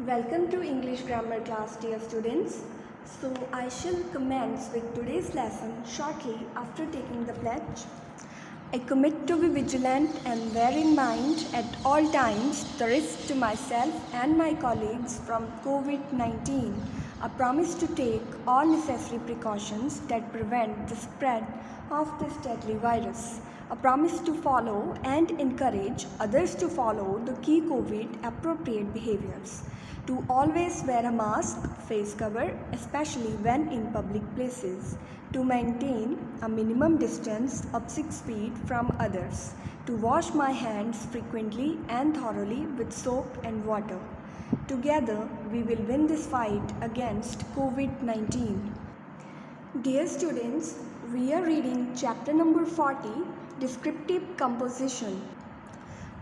Welcome to English grammar class, dear students. So I shall commence with today's lesson shortly after taking the pledge. I commit to be vigilant and bear in mind at all times the risk to myself and my colleagues from COVID-19. I promise to take all necessary precautions that prevent the spread of this deadly virus. A promise to follow and encourage others to follow the key COVID appropriate behaviors. To always wear a mask, face cover, especially when in public places. To maintain a minimum distance of 6 feet from others. To wash my hands frequently and thoroughly with soap and water. Together, we will win this fight against COVID-19. Dear students, we are reading chapter number 40, Descriptive Composition.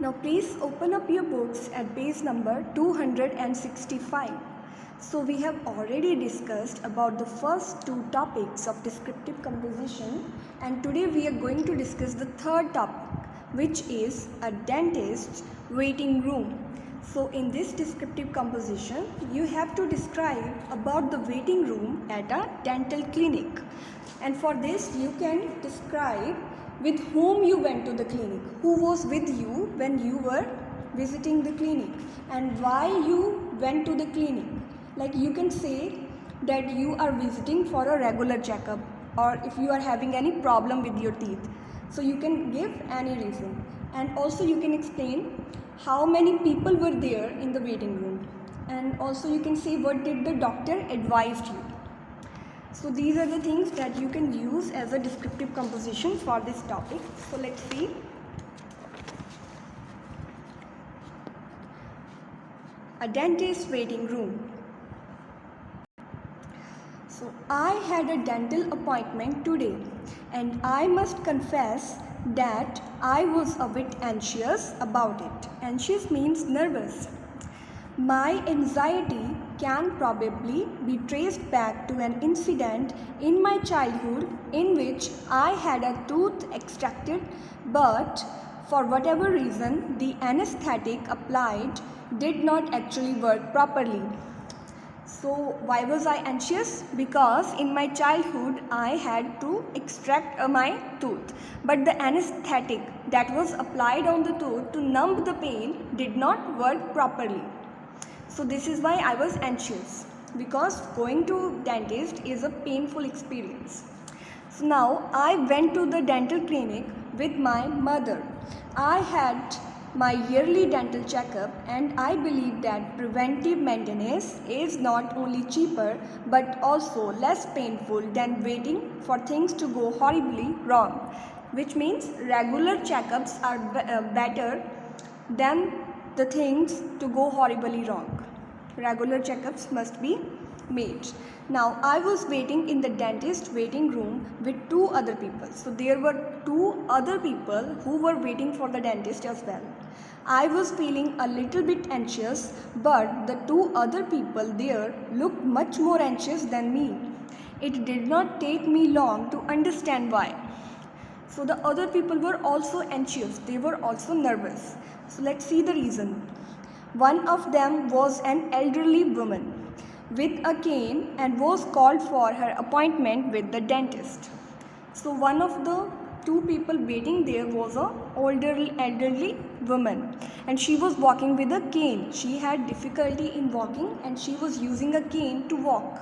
Now please open up your books at page number 265. So we have already discussed about the first two topics of descriptive composition, and today we are going to discuss the third topic, which is a dentist's waiting room. So in this descriptive composition, you have to describe about the waiting room at a dental clinic. And for this, you can describe with whom you went to the clinic, who was with you when you were visiting the clinic, and why you went to the clinic. Like you can say that you are visiting for a regular checkup, or if you are having any problem with your teeth. So you can give any reason, and also you can explain how many people were there in the waiting room, and also you can say what did the doctor advise you. So these are the things that you can use as a descriptive composition for this topic. So let's see. A dentist waiting room. So I had a dental appointment today, and I must confess that I was a bit anxious about it. Anxious means nervous. My anxiety can probably be traced back to an incident in my childhood in which I had a tooth extracted, but for whatever reason the anesthetic applied did not actually work properly. So why was I anxious? Because in my childhood I had to extract my tooth, but the anesthetic that was applied on the tooth to numb the pain did not work properly. So this is why I was anxious, because going to dentist is a painful experience. So now I went to the dental clinic with my mother. I had my yearly dental checkup, and I believe that preventive maintenance is not only cheaper but also less painful than waiting for things to go horribly wrong, which means regular checkups are better than the things to go horribly wrong. Regular checkups must be made. Now I was waiting in the dentist waiting room with two other people. So there were two other people who were waiting for the dentist as well. I was feeling a little bit anxious, but the two other people there looked much more anxious than me. It did not take me long to understand why. So the other people were also anxious. They were also nervous. So let's see the reason. One of them was an elderly woman with a cane and was called for her appointment with the dentist. So one of the two people waiting there was an elderly woman, and she was walking with a cane. She had difficulty in walking and she was using a cane to walk.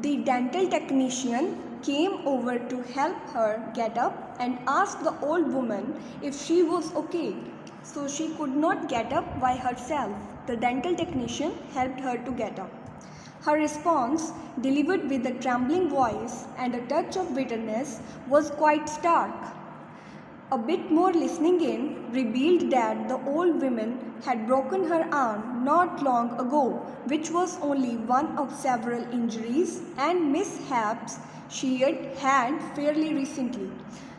The dental technician came over to help her get up and asked the old woman if she was okay. So she could not get up by herself. The dental technician helped her to get up. Her response, delivered with a trembling voice and a touch of bitterness, was quite stark. A bit more listening in revealed that the old woman had broken her arm not long ago, which was only one of several injuries and mishaps she had fairly recently.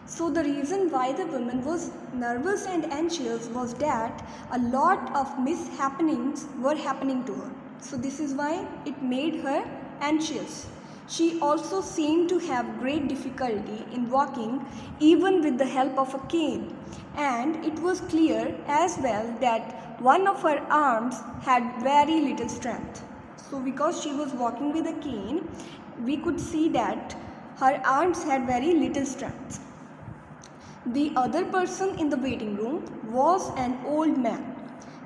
So the reason why the woman was nervous and anxious was that a lot of mishappenings were happening to her. So this is why it made her anxious. She also seemed to have great difficulty in walking even with the help of a cane, and it was clear as well that one of her arms had very little strength. So because she was walking with a cane, we could see that her arms had very little strength. The other person in the waiting room was an old man.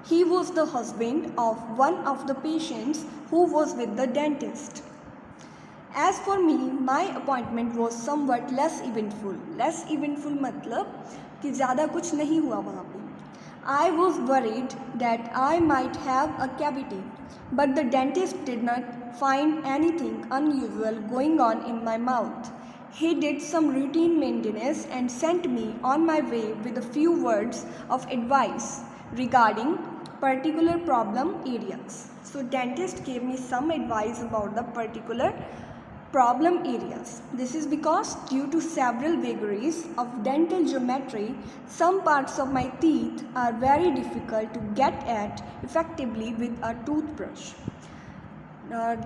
He was the husband of one of the patients who was with the dentist. As for me, my appointment was somewhat less eventful. Less eventful मतलब कि ज़्यादा कुछ नहीं हुआ वहाँ पे. I was worried that I might have a cavity, but the dentist did not find anything unusual going on in my mouth. He did some routine maintenance and sent me on my way with a few words of advice regarding particular problem areas. So dentist gave me some advice about the particular problem areas. This is because due to several vagaries of dental geometry, some parts of my teeth are very difficult to get at effectively with a toothbrush.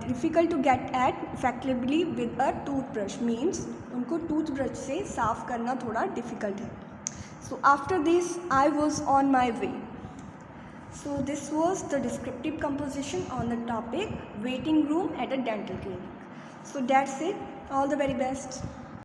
Difficult to get at effectively with a toothbrush means उनको toothbrush से साफ करना थोड़ा difficult है. So after this I was on my way. So this was the descriptive composition on the topic waiting room at a dental clinic. So that's it. All the very best.